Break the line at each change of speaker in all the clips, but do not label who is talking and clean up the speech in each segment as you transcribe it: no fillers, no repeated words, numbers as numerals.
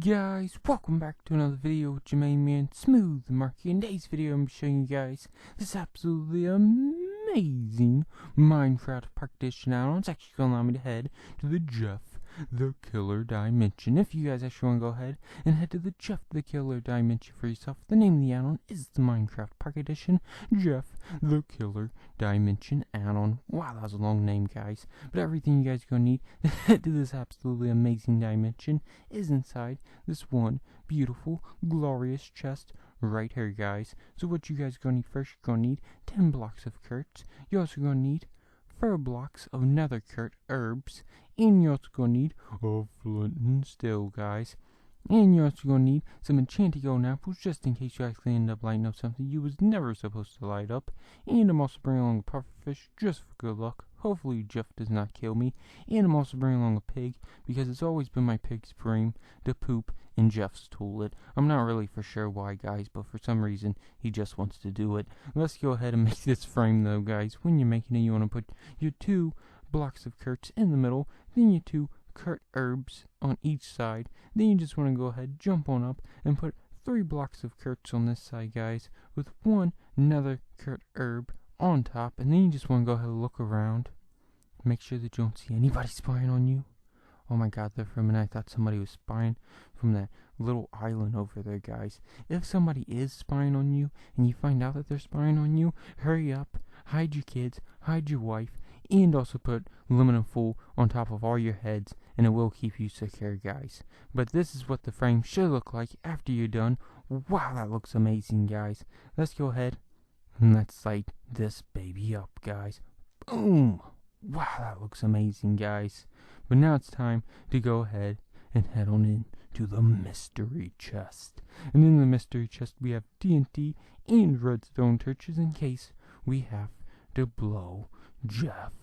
Guys, welcome back to another video with your main man, Smooth Marky. In today's video, I'm showing you guys this absolutely amazing Minecraft partition out. It's actually going to allow me to head to the Jeff the Killer dimension. If you guys actually want to go ahead and head to the Jeff the Killer dimension for yourself, the name of the add-on is the Minecraft Partition Jeff the Killer dimension add-on. Wow, that was a long name, guys. But everything you guys are going to need to head to this absolutely amazing dimension is inside this one beautiful, glorious chest right here, guys. So what you guys are going to need first, you're going to need 10 blocks of quartz. You're also going to need 4 blocks of nether herbs, and you're also going to need a flint and steel, guys. And you're also going to need some enchanted golden apples, just in case you actually end up lighting up something you was never supposed to light up. And I'm also bringing along a pufferfish, just for good luck. Hopefully Jeff does not kill me. And I'm also bringing along a pig, because it's always been my pig's dream to poop in Jeff's toilet. I'm not really for sure why, guys, but for some reason he just wants to do it. Let's go ahead and make this frame, though, guys. When you're making it, you want to put your 2 blocks of quartz in the middle, then your 2 herbs on each side. Then you just want to go ahead, jump on up, and put 3 blocks of quartz on this side, guys, with 1 nether herb on top. And then you just want to go ahead and look around, make sure that you don't see anybody spying on you. Oh my god, there for a minute I thought somebody was spying from that little island over there, guys. If somebody is spying on you and you find out that they're spying on you, hurry up, hide your kids, hide your wife, and also put aluminum foil on top of all your heads, and it will keep you secure, guys. But this is what the frame should look like after you're done. Wow, that looks amazing, guys. Let's go ahead and let's light this baby up, guys. Boom! Wow, that looks amazing, guys. But now it's time to go ahead and head on in to the mystery chest. And in the mystery chest we have TNT and redstone torches in case we have to blow Jeff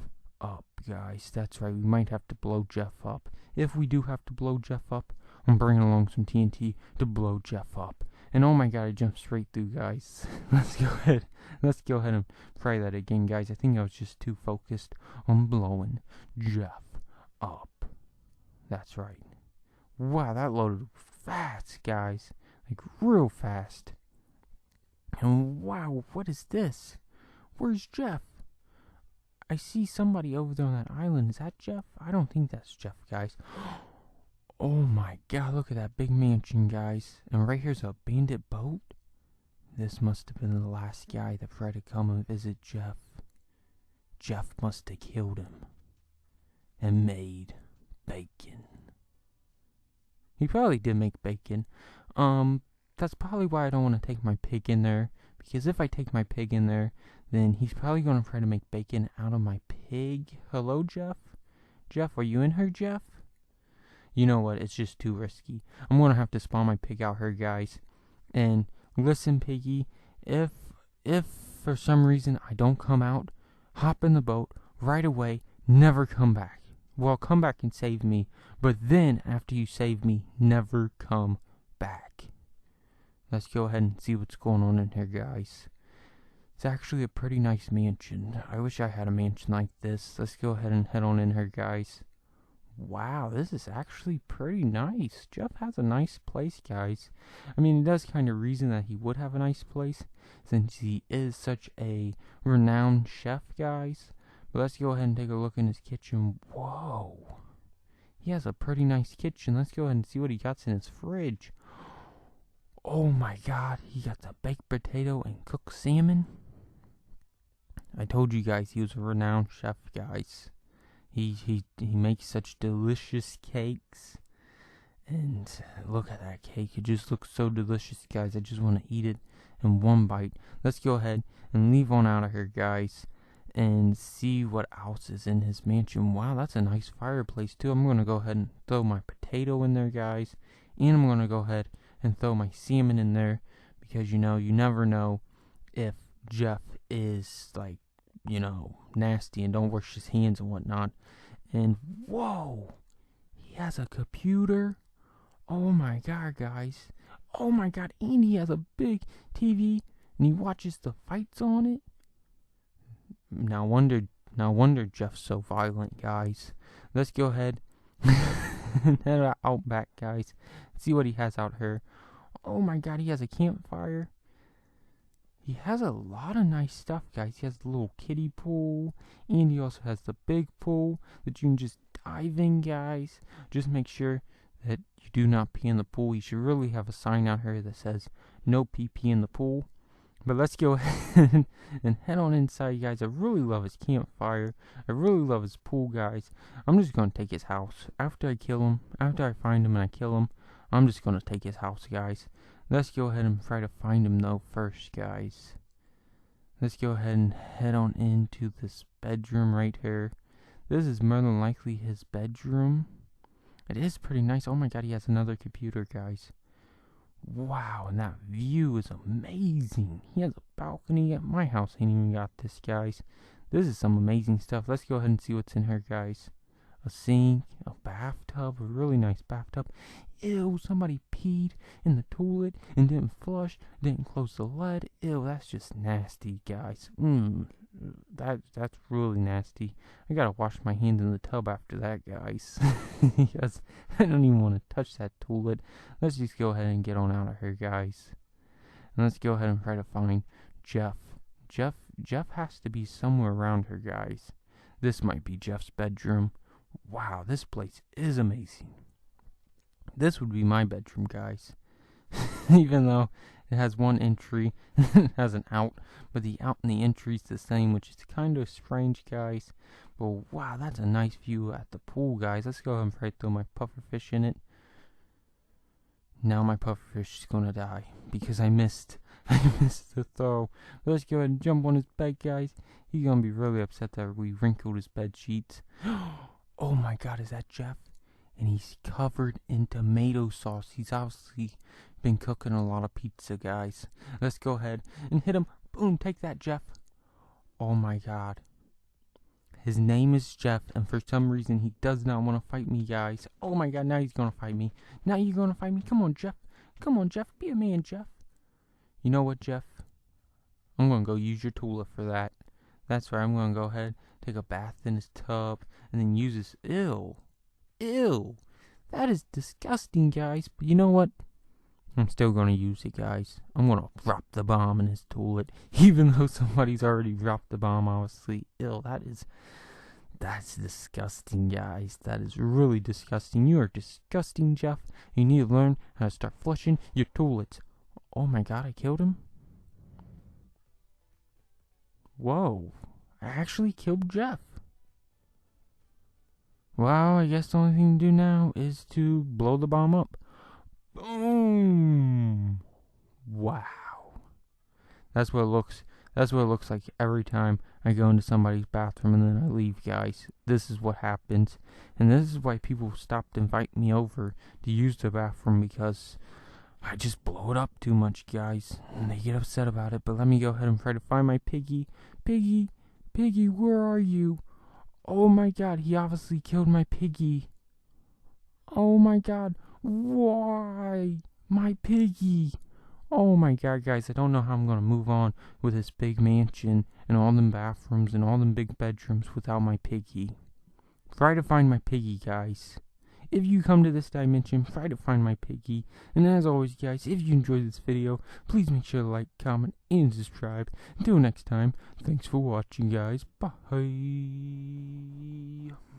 up, guys. That's right, we might have to blow Jeff up. If we do have to blow Jeff up, I'm bringing along some TNT to blow Jeff up. And oh my god, I jumped straight through, guys. Let's go ahead and try that again, guys. I think I was just too focused on blowing Jeff up. That's right. Wow, that loaded fast, guys. Like, real fast. And wow, what is this? Where's Jeff? I see somebody over there on that island. Is that Jeff? I don't think that's Jeff, guys. Oh my god, look at that big mansion, guys. And right here's a bandit boat. This must have been the last guy that tried to come and visit Jeff. Jeff must have killed him and made bacon. He probably did make bacon. That's probably why I don't want to take my pig in there. Because if I take my pig in there, then he's probably going to try to make bacon out of my pig. Hello, Jeff? Jeff, are you in here, Jeff? You know what? It's just too risky. I'm going to have to spawn my pig out here, guys. And listen, piggy, if for some reason I don't come out, hop in the boat right away, never come back. Well, come back and save me, but then after you save me, never come back. Let's go ahead and see what's going on in here, guys. It's actually a pretty nice mansion. I wish I had a mansion like this. Let's go ahead and head on in here, guys. Wow, this is actually pretty nice. Jeff has a nice place, guys. I mean, it does kind of reason that he would have a nice place, since he is such a renowned chef, guys. But let's go ahead and take a look in his kitchen. Whoa. He has a pretty nice kitchen. Let's go ahead and see what he got in his fridge. Oh my god, he got the baked potato and cooked salmon. I told you guys he was a renowned chef, guys. He makes such delicious cakes. And look at that cake. It just looks so delicious, guys. I just want to eat it in one bite. Let's go ahead and leave on out of here, guys, and see what else is in his mansion. Wow, that's a nice fireplace too. I'm going to go ahead and throw my potato in there, guys. And I'm going to go ahead and throw my salmon in there. Because, you know, you never know if Jeff is, like, you know, nasty and don't wash his hands and whatnot. And whoa, he has a computer. Oh my god, guys. Oh my god, and he has a big TV and he watches the fights on it. No wonder Jeff's so violent, guys. Let's go ahead head out back, guys. See what he has out here. Oh my god, he has a campfire. He has a lot of nice stuff, guys. He has the little kiddie pool, and he also has the big pool that you can just dive in, guys. Just make sure that you do not pee in the pool. You should really have a sign out here that says no pee in the pool. But let's go ahead and head on inside, guys. I really love his campfire. I really love his pool, guys. I'm just going to take his house. After I kill him, after I find him and I kill him, I'm just going to take his house, guys. Let's go ahead and try to find him, though, first, guys. Let's go ahead and head on into this bedroom right here. This is more than likely his bedroom. It is pretty nice. Oh my god, he has another computer, guys. Wow, and that view is amazing. He has a balcony. At my house ain't even got this, guys. This is some amazing stuff. Let's go ahead and see what's in here, guys. A sink, a bathtub, a really nice bathtub. Ew, somebody peed in the toilet and didn't flush, didn't close the lid. Ew, that's just nasty, guys. That's really nasty. I gotta wash my hands in the tub after that, guys. Yes, I don't even want to touch that toilet. Let's just go ahead and get on out of here, guys. And let's go ahead and try to find Jeff. Jeff has to be somewhere around here, guys. This might be Jeff's bedroom. Wow, this place is amazing. This would be my bedroom, guys. Even though it has one entry, it has an out, but the out and the entry is the same, which is kind of strange, guys. But wow, that's a nice view at the pool, guys. Let's go ahead and try to throw my pufferfish in it. Now my pufferfish is gonna die because I missed the throw. But let's go ahead and jump on his bed, guys. He's gonna be really upset that we wrinkled his bed sheets. Oh my god, is that Jeff? And he's covered in tomato sauce. He's obviously been cooking a lot of pizza, guys. Let's go ahead and hit him. Boom, take that, Jeff. Oh my god. His name is Jeff, and for some reason he does not want to fight me, guys. Oh my god, now he's gonna fight me. Now you're gonna fight me. Come on, Jeff. Come on, Jeff. Be a man, Jeff. You know what, Jeff? I'm gonna go use your tulip for that. That's right, I'm gonna go ahead, take a bath in his tub, and then use this. Ew. That is disgusting, guys. But you know what? I'm still gonna use it, guys. I'm gonna drop the bomb in his toilet, even though somebody's already dropped the bomb, obviously. Ew, that's disgusting, guys. That is really disgusting. You are disgusting, Jeff. You need to learn how to start flushing your toilets. Oh my god, I killed him? Whoa. I actually killed Jeff. Well, I guess the only thing to do now is to blow the bomb up. Boom! Wow. That's what it looks like every time I go into somebody's bathroom and then I leave, guys. This is what happens. And this is why people stopped inviting me over to use the bathroom, because I just blow it up too much, guys. And they get upset about it. But let me go ahead and try to find my piggy. Piggy, where are you? Oh my god, he obviously killed my piggy. Oh my god, why? My piggy. Oh my god, guys, I don't know how I'm gonna move on with this big mansion and all them bathrooms and all them big bedrooms without my piggy. Try to find my piggy, guys. If you come to this dimension, try to find my piggy. And as always, guys, if you enjoyed this video, please make sure to like, comment, and subscribe. Until next time, thanks for watching, guys. Bye.